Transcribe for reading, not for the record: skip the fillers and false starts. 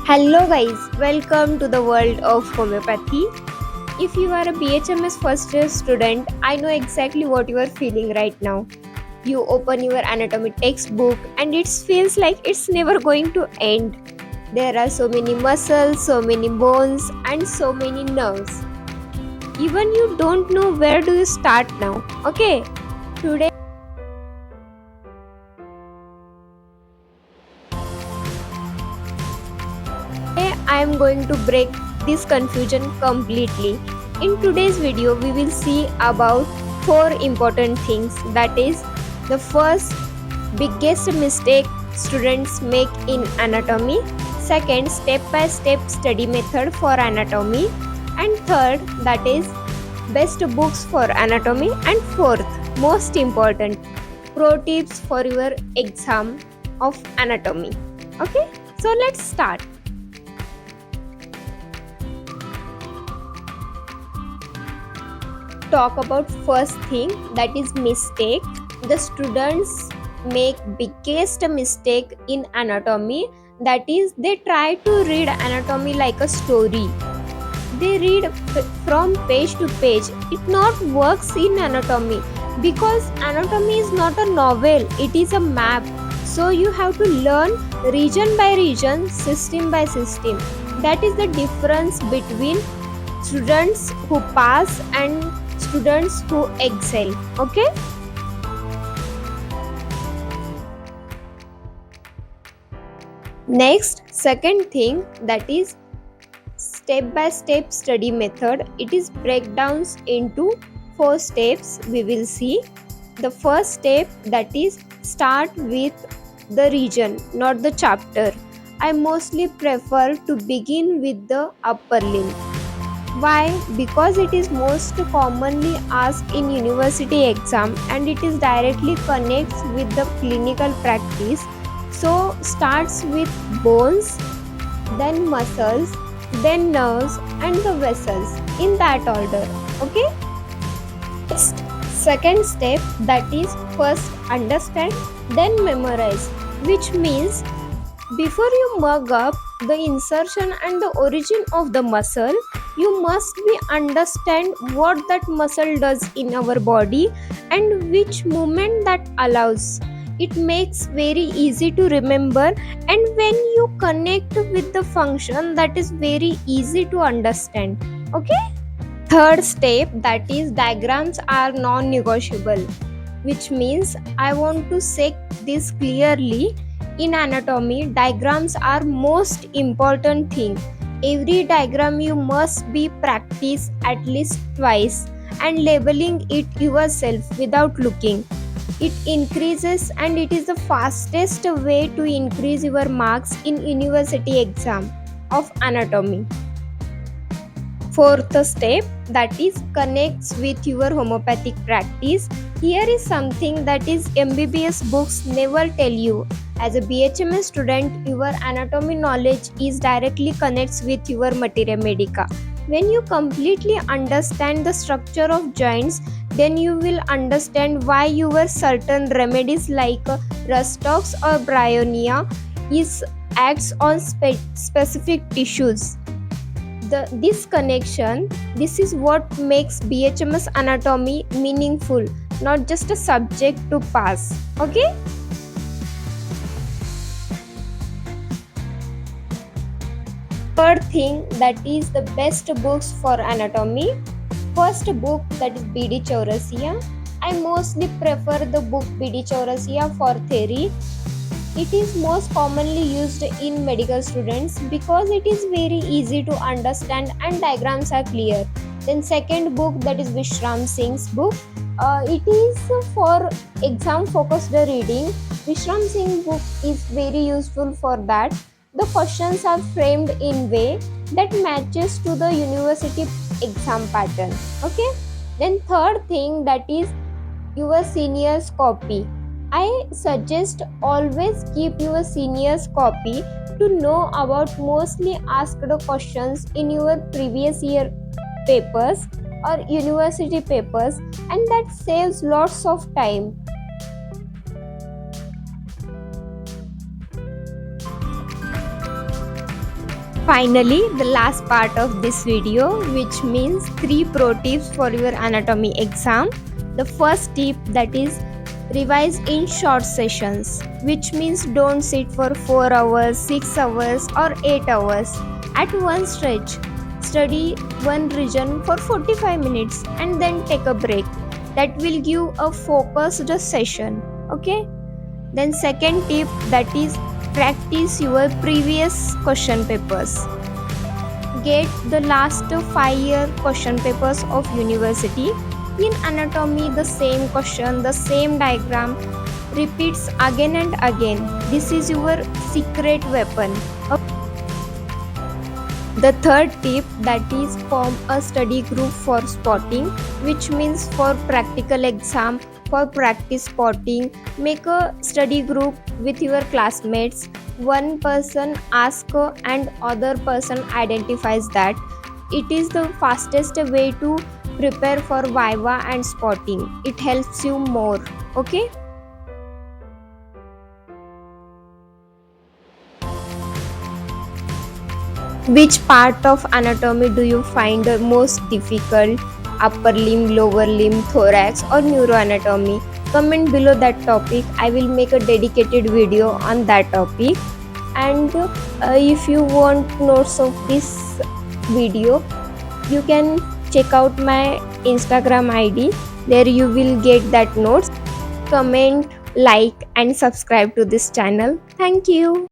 Hello guys, welcome to the world of homeopathy. If you are a BHMS first year student, I know exactly what you are feeling right now. You open your anatomy textbook and it feels like it's never going to end. There are so many muscles, so many bones and so many nerves. Even you don't know where do you start now. Okay, today I am going to break this confusion completely. In today's video, we will see about four important things. That is, the first biggest mistake students make in anatomy, second, step by step study method for anatomy, and third, that is, best books for anatomy, and fourth, most important, pro tips for your exam of anatomy. Okay, so let's start. Talk about first thing, that is mistake. The students make biggest mistake in anatomy, that is they try to read anatomy like a story. They read from page to page. It not works in anatomy because anatomy is not a novel, it is a map. So you have to learn region by region, system by system. That is the difference between students who pass and students who excel. Okay, next, second thing, that is step by step study method. It is breakdowns into four steps. We will see the first step, that is start with the region, not the chapter. I mostly prefer to begin with the upper limb. Why? Because it is most commonly asked in university exam and it is directly connects with the clinical practice. So starts with bones, then muscles, then nerves and the vessels in that order. Okay? Next, second step, that is first understand, then memorize, which means before you mug up the insertion and the origin of the muscle, you must be understand what that muscle does in our body and which movement that allows. It makes very easy to remember, and when you connect with the function, that is very easy to understand. Okay? Third step, that is diagrams are non-negotiable, which means I want to say this clearly. In anatomy, diagrams are most important thing. Every diagram you must be practice at least twice and labeling it yourself without looking. It increases and it is the fastest way to increase your marks in university exam of anatomy. Fourth step, that is connects with your homeopathic practice. Here is something that is MBBS books never tell you. As a BHMS student, your anatomy knowledge is directly connects with your materia medica. When you completely understand the structure of joints, then you will understand why your certain remedies like rustox or bryonia is acts on specific tissues. This connection, this is what makes BHMS anatomy meaningful, not just a subject to pass. Okay? Third thing, that is the best books for anatomy. First book, that is BD Chaurasia. I mostly prefer the book BD Chaurasia for theory. It is most commonly used in medical students because it is very easy to understand and diagrams are clear. Then second book, that is Vishram Singh's book. It is for exam focused reading. Vishram Singh book is very useful for that. The questions are framed in way that matches to the university exam pattern. Okay. Then third thing, that is your senior's copy. I suggest always keep your senior's copy to know about mostly asked questions in your previous year papers or university papers, and that saves lots of time. Finally, the last part of this video, which means 3 pro tips for your anatomy exam. The first tip, that is revise in short sessions, which means don't sit for 4 hours, 6 hours or 8 hours at one stretch. Study one region for 45 minutes and then take a break. That will give a focused session. Okay? Then second tip, that is practice your previous question papers. Get the last 5-year question papers of university. In anatomy, the same question, the same diagram repeats again and again. This is your secret weapon. The third tip, that is form a study group for spotting, which means for practical exam, for practice spotting, make a study group with your classmates. One person asks and other person identifies that. It is the fastest way to prepare for viva and spotting. It helps you more. Okay? Which part of anatomy do you find the most difficult? Upper limb, lower limb, thorax or neuroanatomy? Comment below that topic. I will make a dedicated video on that topic. And if you want notes of this video, you can check out my Instagram ID. There you will get that notes. Comment, like and subscribe to this channel. Thank you.